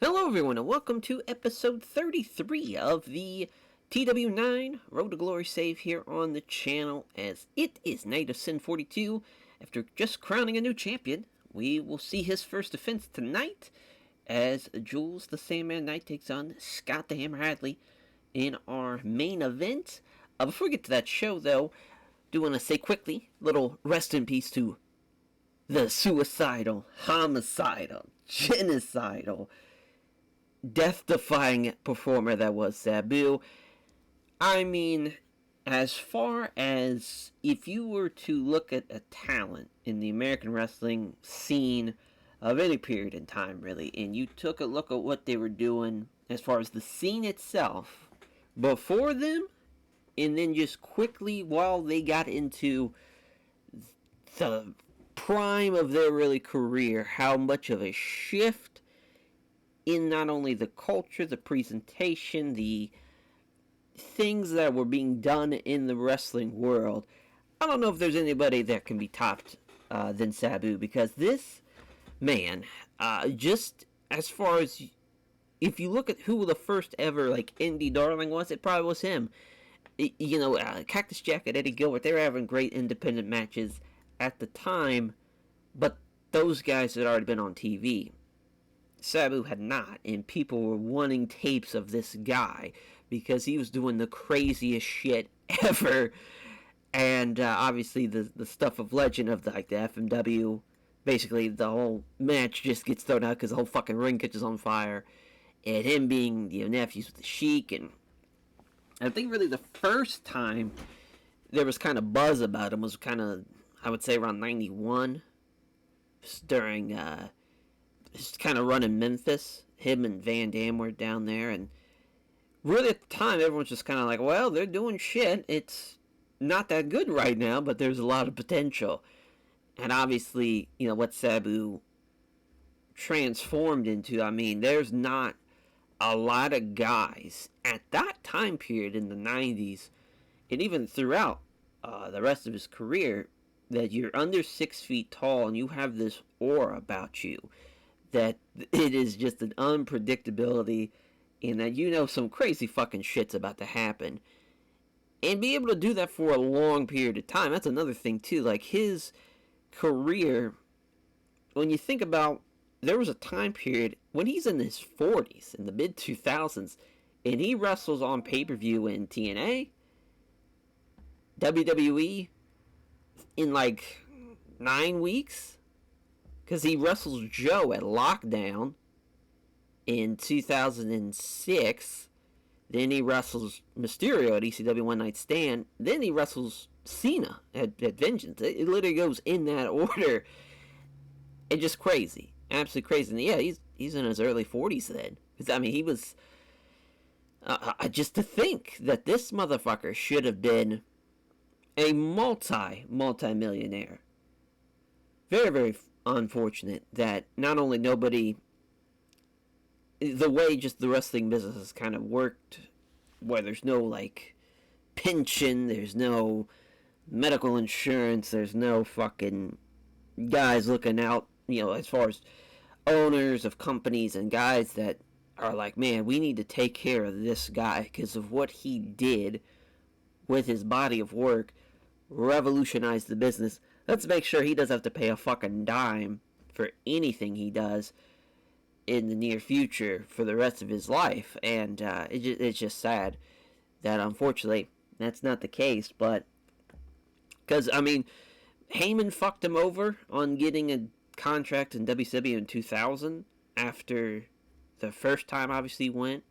Hello everyone and welcome to episode 33 of the TEW9 Road to Glory save here on the channel, as it is Night of Sin 42. After just crowning a new champion, we will see his first defense tonight as Jules the Sandman Knight takes on Scott the Hammer Hadley in our main event. Before we get to that show though, do want to say quickly, little rest in peace to the suicidal, homicidal, genocidal, death-defying performer that was Sabu. I mean, as far as if you were to look at a talent in the American wrestling scene of any period in time, really, and you took a look at what they were doing as far as the scene itself before them, and then just quickly while they got into the prime of their really career, how much of a shift in not only the culture, the presentation, the things that were being done in the wrestling world. I don't know if there's anybody that can be topped than Sabu, because this man, just as far as if you look at who the first ever indie darling was, it probably was him. Cactus Jack and Eddie Gilbert, they were having great independent matches at the time, but those guys had already been on TV. Sabu had not, and people were wanting tapes of this guy because he was doing the craziest shit ever. And obviously the stuff of legend of the FMW, basically the whole match just gets thrown out because the whole fucking ring catches on fire, and him being nephews with the Sheik. And I think really the first time there was kind of buzz about him was kind of, I would say, around 91, during just kind of running Memphis. Him and Van Dam were down there, and really at the time everyone's just kind of like, well, they're doing shit. It's not that good right now, but there's a lot of potential. And obviously, what Sabu transformed into, I mean, there's not a lot of guys at that time period in the 90s, and even throughout the rest of his career, that you're under 6 feet tall and you have this aura about you, that it is just an unpredictability, and that some crazy fucking shit's about to happen. And be able to do that for a long period of time, that's another thing too. Like, his career, when you think about, there was a time period when he's in his 40s, in the mid-2000s, and he wrestles on pay-per-view in TNA, WWE, in 9 weeks. Because he wrestles Joe at Lockdown in 2006. Then he wrestles Mysterio at ECW One Night Stand. Then he wrestles Cena at Vengeance. It literally goes in that order. And just crazy. Absolutely crazy. And yeah, he's in his early 40s then. Because, I mean, he was... just to think that this motherfucker should have been a multi-millionaire. Very, very unfortunate that not only nobody, the way just the wrestling business has kind of worked, where there's no pension, there's no medical insurance, there's no fucking guys looking out, as far as owners of companies and guys that are like, man, we need to take care of this guy because of what he did with his body of work, revolutionized the business. Let's make sure he doesn't have to pay a fucking dime for anything he does in the near future for the rest of his life. And it's just sad that, unfortunately, that's not the case. But, because, I mean, Heyman fucked him over on getting a contract in WCW in 2000 after the first time, obviously, he went.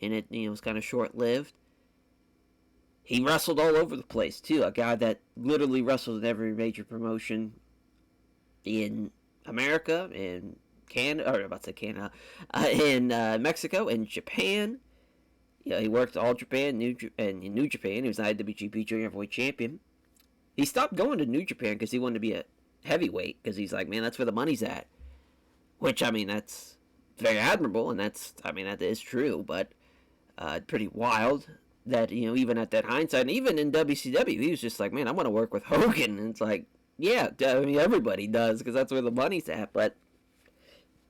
And it, was kind of short-lived. He wrestled all over the place, too. A guy that literally wrestled in every major promotion in America, in Canada, or about to say Canada, in Mexico, and Japan. He worked All Japan, New Japan. He was an IWGP Junior Heavyweight Champion. He stopped going to New Japan because he wanted to be a heavyweight, because he's like, man, that's where the money's at. Which, I mean, that's very admirable, and that is true, but pretty wild. That, even at that hindsight, and even in WCW, he was just like, man, I want to work with Hogan. And it's like, yeah, I mean, everybody does, because that's where the money's at. But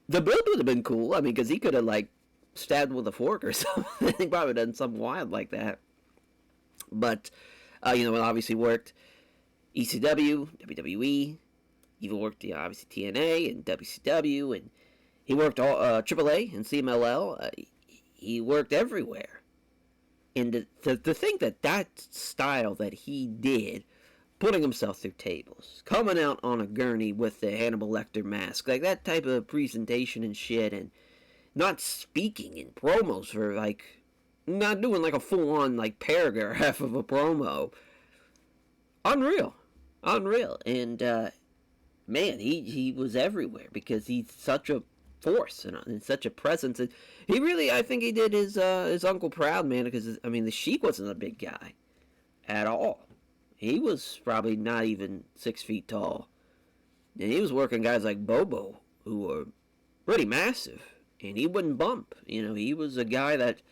The build would have been cool. I mean, because he could have, like, stabbed with a fork or something. He probably done something wild like that. But, it obviously worked ECW, WWE. He worked, obviously, TNA and WCW. And he worked all AAA and CMLL. He worked everywhere. And to think that style that he did, putting himself through tables, coming out on a gurney with the Hannibal Lecter mask, like that type of presentation and shit, and not speaking in promos for, like, not doing like a full-on, like, paragraph of a promo. Unreal. Unreal. And, man, he was everywhere because he's such a force and such a presence. And he really, I think he did his uncle proud, man, because, I mean, the Sheik wasn't a big guy at all. He was probably not even 6 feet tall. And he was working guys like Bobo, who were pretty massive. And he wouldn't bump. He was a guy that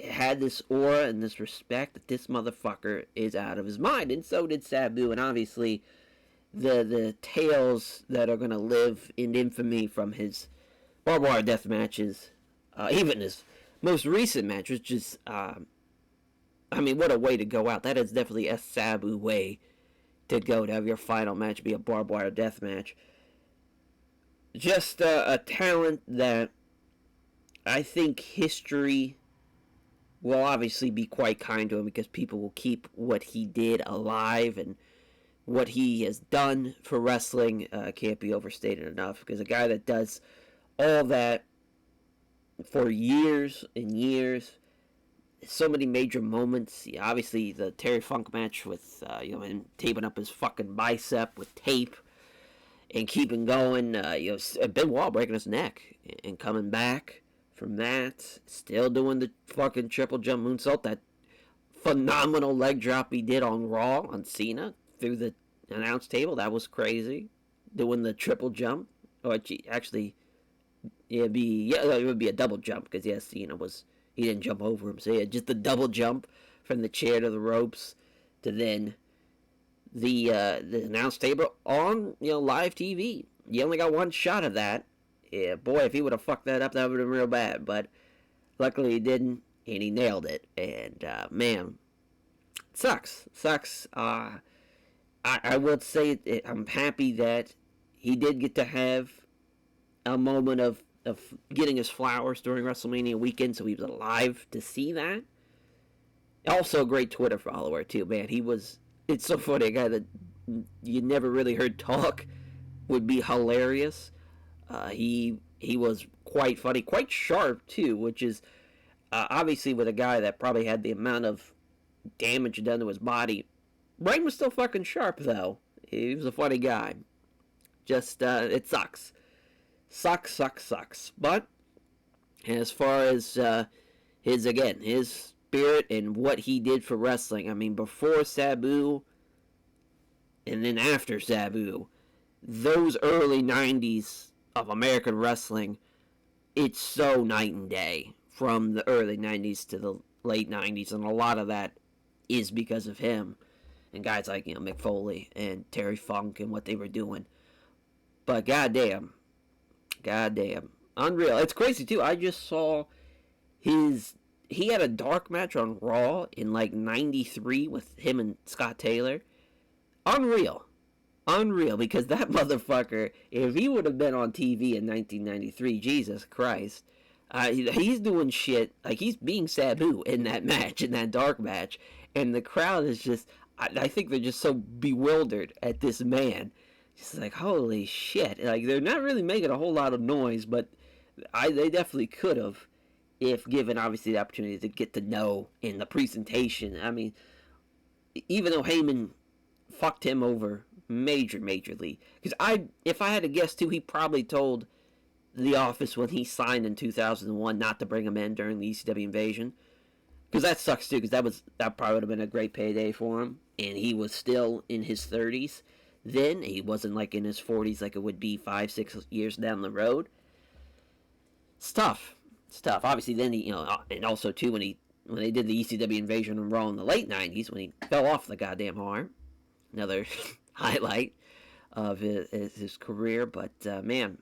had this aura and this respect that this motherfucker is out of his mind. And so did Sabu. And obviously, the tales that are going to live in infamy from his barbed wire death matches, even his most recent match, which is, I mean, what a way to go out. That is definitely a Sabu way to go, to have your final match be a barbed wire death match. Just a talent that I think history will obviously be quite kind to him, because people will keep what he did alive, and what he has done for wrestling can't be overstated enough, because a guy that does all that for years and years, so many major moments. Obviously, the Terry Funk match with, him taping up his fucking bicep with tape and keeping going. Ben Wall breaking his neck and coming back from that. Still doing the fucking triple jump moonsault. That phenomenal leg drop he did on Raw on Cena through the announce table. That was crazy. Doing the triple jump. Or actually, it would be a double jump, because Cena was, he didn't jump over him. So yeah, just the double jump from the chair to the ropes to then the announce table on live TV. You only got one shot of that. Yeah, boy, if he would have fucked that up, that would have been real bad. But luckily he didn't, and he nailed it. And man, it sucks. I would say I'm happy that he did get to have a moment of getting his flowers during WrestleMania weekend, so he was alive to see that. Also a great Twitter follower too, man. It's so funny, a guy that you never really heard talk would be hilarious. He was quite funny, quite sharp too, which is obviously with a guy that probably had the amount of damage done to his body. Brain was still fucking sharp though. He was a funny guy. Just it sucks. Sucks. But as far as his spirit and what he did for wrestling, I mean, before Sabu and then after Sabu, those early 90s of American wrestling, it's so night and day from the early 90s to the late 90s, and a lot of that is because of him and guys like Mick Foley and Terry Funk and what they were doing. But goddamn, unreal. It's crazy too. I just saw he had a dark match on Raw in like 93 with him and Scott Taylor. Unreal, because that motherfucker, if he would have been on TV in 1993, Jesus Christ, he's doing shit like he's being Sabu in that match, in that dark match, and the crowd is just, I think they're just so bewildered at this man. Just like, holy shit. Like, they're not really making a whole lot of noise, but they definitely could have, if given, obviously, the opportunity to get to know in the presentation. I mean, even though Heyman fucked him over majorly. Because if I had to guess, too, he probably told The Office when he signed in 2001 not to bring him in during the ECW invasion. Because that sucks, too, because that probably would have been a great payday for him. And he was still in his 30s. Then he wasn't like in his 40s like it would be 5-6 years down the road. It's tough. Obviously, then he, and also too when they did the ECW invasion on Raw in the late 90s, when he fell off the goddamn arm. Another highlight of his career. But man,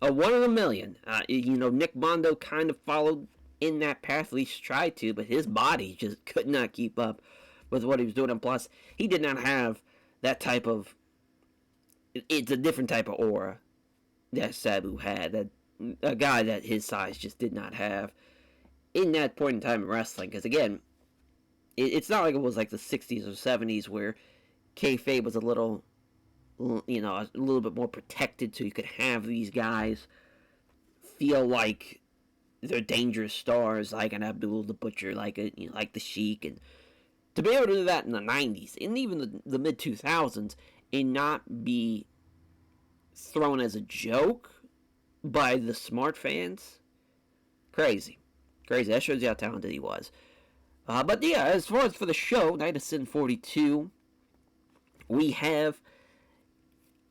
a one in a million. Nick Mondo kind of followed in that path, at least tried to, but his body just could not keep up with what he was doing. And plus, he did not have that type of. It's a different type of aura that Sabu had. That a guy that his size just did not have in that point in time in wrestling. Because again, it's not like it was like the 60s or 70s where kayfabe was a little bit more protected, so you could have these guys feel like they're dangerous stars, like an Abdul the Butcher, like the Sheik, and to be able to do that in the 90s and even the mid 2000s and not be thrown as a joke by the smart fans, crazy. That shows you how talented he was. But yeah, as far as for the show, Night of Sin 42, we have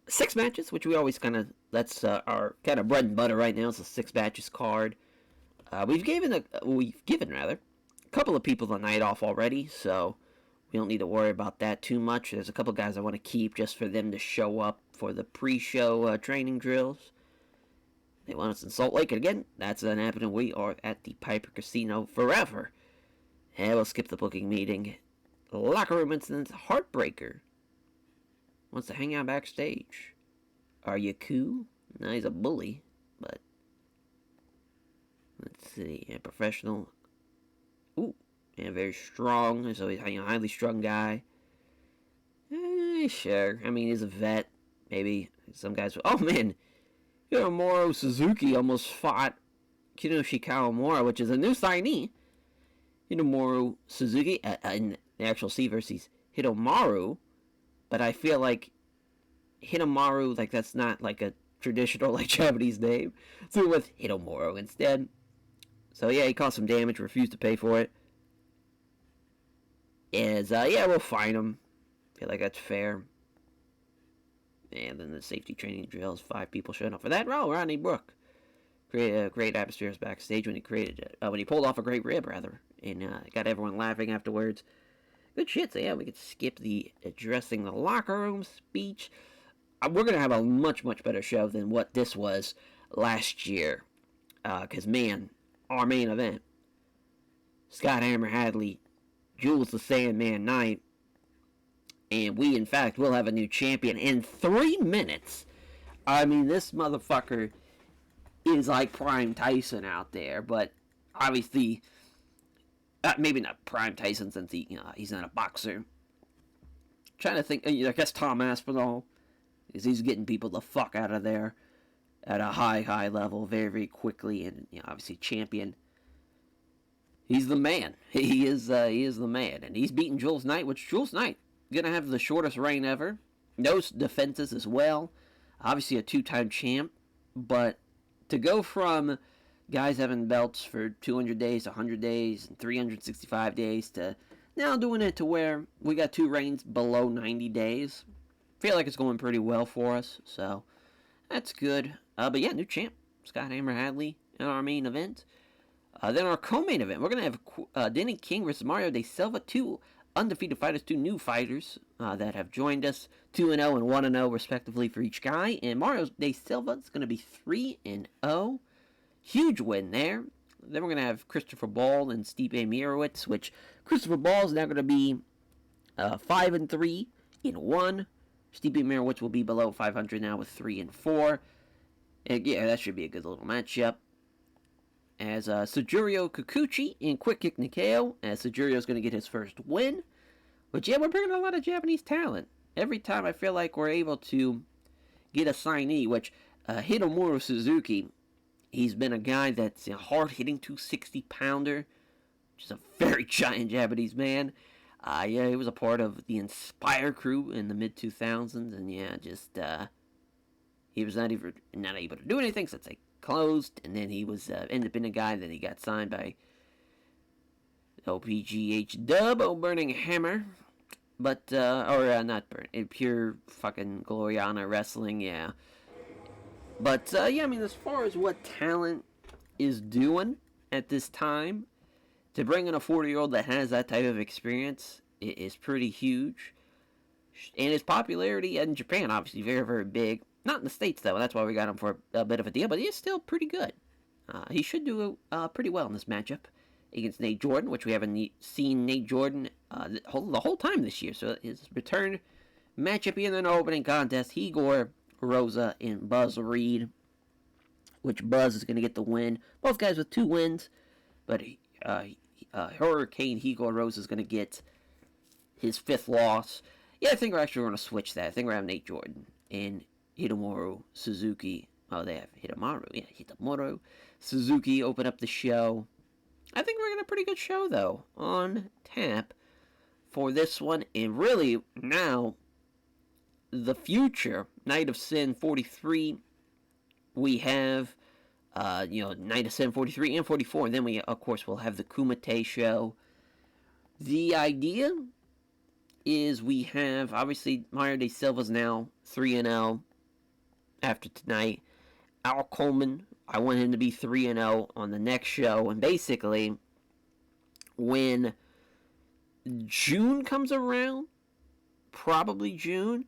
6 matches, which we always that's our kind of bread and butter right now. It's a 6 matches card. We've given a couple of people the night off already, so we don't need to worry about that too much. There's a couple guys I want to keep just for them to show up for the pre-show training drills. They want us in Salt Lake, and again, that's not happening. We are at the Piper Casino forever. And we'll skip the booking meeting. Locker room incidents. Heartbreaker wants to hang out backstage. Are you cool? No, he's a bully, but let's see. Yeah, professional. Ooh, yeah, very strong. So he's a highly strung guy. Sure. I mean, he's a vet. Maybe some guys. Oh man, Hiromaru Suzuki almost fought Kinoshi Kawamura, which is a new signee. Hiromaru Suzuki in the actual C versus Hiromaru, but I feel like Hiromaru, like that's not like a traditional like Japanese name, so we went with Hiromaru instead. So yeah, he caused some damage, refused to pay for it. And yeah, we'll fine him. Feel like that's fair. And then the safety training drills, 5 people showing up for that. Oh, Rodney Brook created a great atmosphere backstage when he pulled off a great rib, rather, and got everyone laughing afterwards. Good shit. So yeah, we could skip the addressing the locker room speech. We're gonna have a much better show than what this was last year, because man, our main event, Scott Hammer Hadley, Jules the Sandman Knight. And we, in fact, will have a new champion in 3 minutes. I mean, this motherfucker is like Prime Tyson out there. But obviously, maybe not Prime Tyson since he's not a boxer. Trying to think, I guess Tom Aspinall. Because he's getting people the fuck out of there at a high level very quickly. And, obviously, champion. He's the man. He is the man. And he's beating Jules Knight, which Jules Knight gonna have the shortest reign ever. No defenses as well. Obviously a 2-time champ. But to go from guys having belts for 200 days, 100 days, and 365 days to now doing it to where we got 2 reigns below 90 days. Feel like it's going pretty well for us. So that's good. But yeah, new champ. Scott Hammer Hadley in our main event. Then our co-main event, we're going to have Danny King versus Mario De Silva, 2 undefeated fighters, 2 new fighters that have joined us, 2-0 and 1-0 respectively for each guy. And Mario De Silva is going to be 3-0. Huge win there. Then we're going to have Christopher Ball and Stipe Miocic, which Christopher Ball is now going to be 5-3 in 1. Stipe Miocic will be below 500 now with 3-4. And yeah, that should be a good little matchup. As Suguro Kikuchi and Quick Kick Nikeo, as Sugurio's going to get his first win. But yeah, we're bringing a lot of Japanese talent. Every time I feel like we're able to get a signee, which Hiromaru Suzuki, he's been a guy that's a hard-hitting 260-pounder, which is a very giant Japanese man. Yeah, he was a part of the Inspire crew in the mid-2000s, and yeah, just, he was not able to do anything since they closed, and then he was independent guy. Then he got signed by OPGH Dub, Burning Hammer, but not Pure fucking Gloriana Wrestling, yeah. But yeah, I mean, as far as what talent is doing at this time, to bring in a 40-year-old that has that type of experience is pretty huge, and his popularity in Japan obviously very big. Not in the States, though. That's why we got him for a bit of a deal, but he is still pretty good. He should do pretty well in this matchup against Nate Jordan, which we haven't seen Nate Jordan the whole time this year. So his return matchup in an opening contest, Igor Rosa and Buzz Reed, which Buzz is going to get the win. Both guys with 2 wins, but Hurricane Igor Rosa is going to get his 5th loss. Yeah, I think we're actually going to switch that. I think we're having Nate Jordan and Hitomaru Suzuki. Oh, they have Hitomaru. Yeah, Hitomaru Suzuki open up the show. I think we're getting a pretty good show, though, on tap for this one. And really, now, the future, Night of Sin 43, we have, Night of Sin 43 and 44. And then we, of course, will have the Kumite show. The idea is we have, obviously, Mario De Silva's now 3-0 after tonight. Al Coleman, I want him to be 3-0 on the next show. And basically, when June comes around, probably June,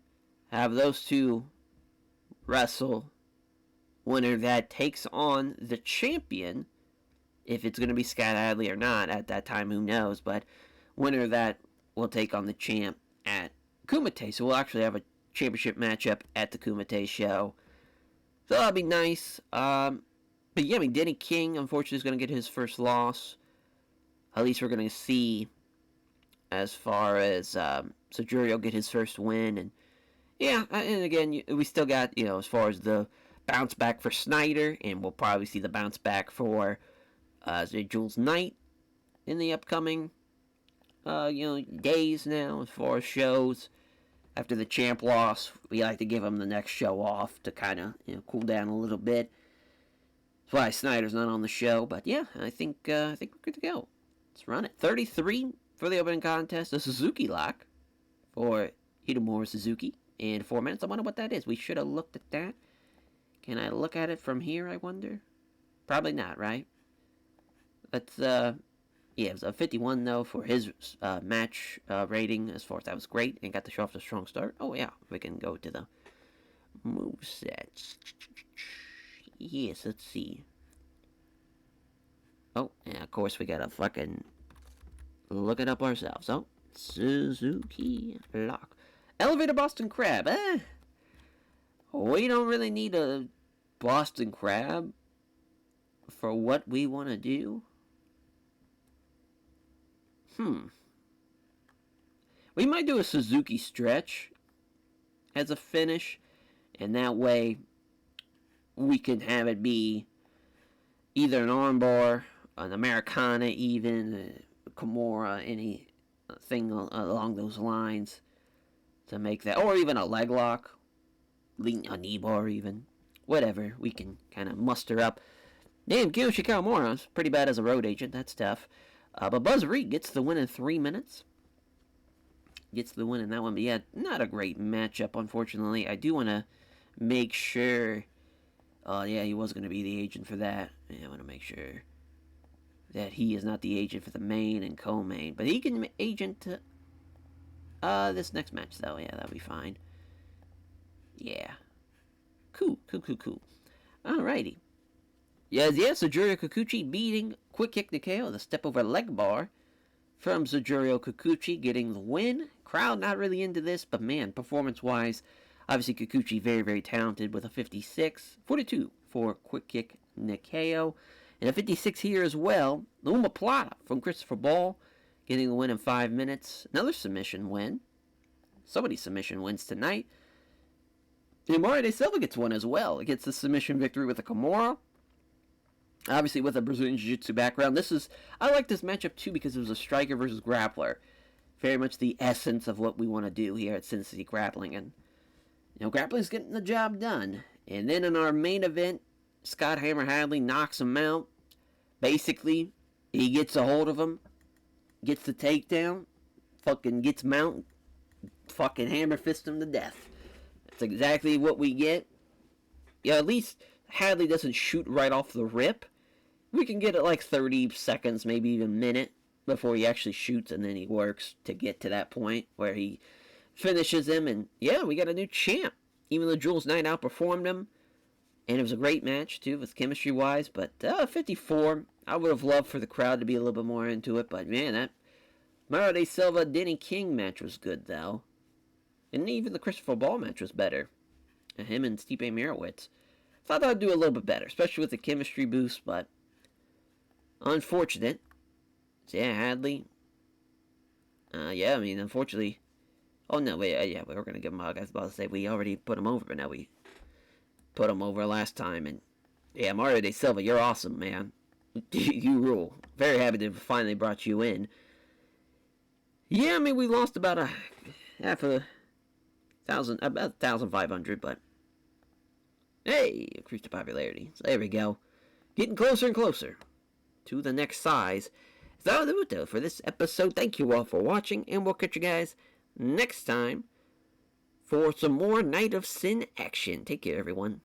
have those two wrestle. Winner that takes on the champion, if it's going to be Scott Adley or not at that time, who knows. But winner that will take on the champ at Kumite. So we'll actually have a championship matchup at the Kumite show. So that'll be nice. But yeah, I mean, Denny King, unfortunately, is going to get his first loss. At least we're going to see as far as Sajuri will get his first win. And yeah, and again, we still got, as far as the bounce back for Snyder, and we'll probably see the bounce back for Jules Knight in the upcoming, days now as far as shows. After the champ loss, we like to give him the next show off to kind of, cool down a little bit. That's why Snyder's not on the show, but yeah, I think we're good to go. Let's run it. 33 for the opening contest, a Suzuki lock for Hitomaru Suzuki in 4 minutes. I wonder what that is. We should have looked at that. Can I look at it from here, I wonder? Probably not, right? Let's, yeah, it was a 51, though, for his match rating. As far as that was great, and got the show off to a strong start. Oh, yeah, we can go to the movesets. Yes, let's see. Oh, and of course, we gotta fucking look it up ourselves. Oh, Suzuki lock. Elevator Boston Crab, we don't really need a Boston Crab for what we want to do. We might do a Suzuki stretch as a finish, and that way we can have it be either an armbar, an Americana even, a Kimura, anything along those lines to make that, or even a leg lock, a knee bar even, whatever we can kind of muster up. Damn, Kiyoshi Kawamura's pretty bad as a road agent, that's tough. But Buzz Reed gets the win in 3 minutes. Gets the win in that one. But yeah, not a great matchup, unfortunately. I do want to make sure... yeah, he was going to be the agent for that. Yeah, I want to make sure that he is not the agent for the main and co-main. But he can agent this next match, though. Yeah, that'll be fine. Yeah. Cool. Alrighty. Yeah, Sujiro Kikuchi beating Quick Kick Nikeo, the step over leg bar from Sujiro Kikuchi, getting the win. Crowd not really into this, but man, performance-wise, obviously Kikuchi very, very talented with a 56. 42 for Quick Kick Nikeo. And a 56 here as well. The Uma Plata from Christopher Ball, getting the win in 5 minutes. Another submission win. So many submission wins tonight. And Mario De Silva gets one as well. It gets the submission victory with a Kimura. Obviously, with a Brazilian Jiu-Jitsu background. I like this matchup, too, because it was a striker versus grappler. Very much the essence of what we want to do here at Sin City Grappling. And, grappling's getting the job done. And then in our main event, Scott Hammer Hadley knocks him out. Basically, he gets a hold of him, gets the takedown, fucking gets mount, fucking hammer fist him to death. That's exactly what we get. Yeah, at least Hadley doesn't shoot right off the rip. We can get it like 30 seconds, maybe even a minute, before he actually shoots, and then he works to get to that point where he finishes him. And yeah, we got a new champ. even though Jules Knight outperformed him, and it was a great match too, with chemistry wise. But 54, I would have loved for the crowd to be a little bit more into it. But man, that Mauro de Silva Denny King match was good though, and even the Christopher Ball match was better. Him and Stipe Miocic. Thought I'd do a little bit better, especially with the chemistry boost. But unfortunate. So yeah, Hadley. Yeah, I mean, unfortunately. Oh no, wait, yeah, we were gonna give him a hug. I was about to say we already put him over, but now we put him over last time. And yeah, Mario de Silva, you're awesome, man. You rule. Very happy to finally brought you in. Yeah, I mean, we lost about a half a thousand, about 1,500, but hey, increased the popularity. So there we go. Getting closer and closer to the next size. So that'll do it though for this episode. Thank you all for watching, and we'll catch you guys next time for some more Night of Sin action. Take care, everyone.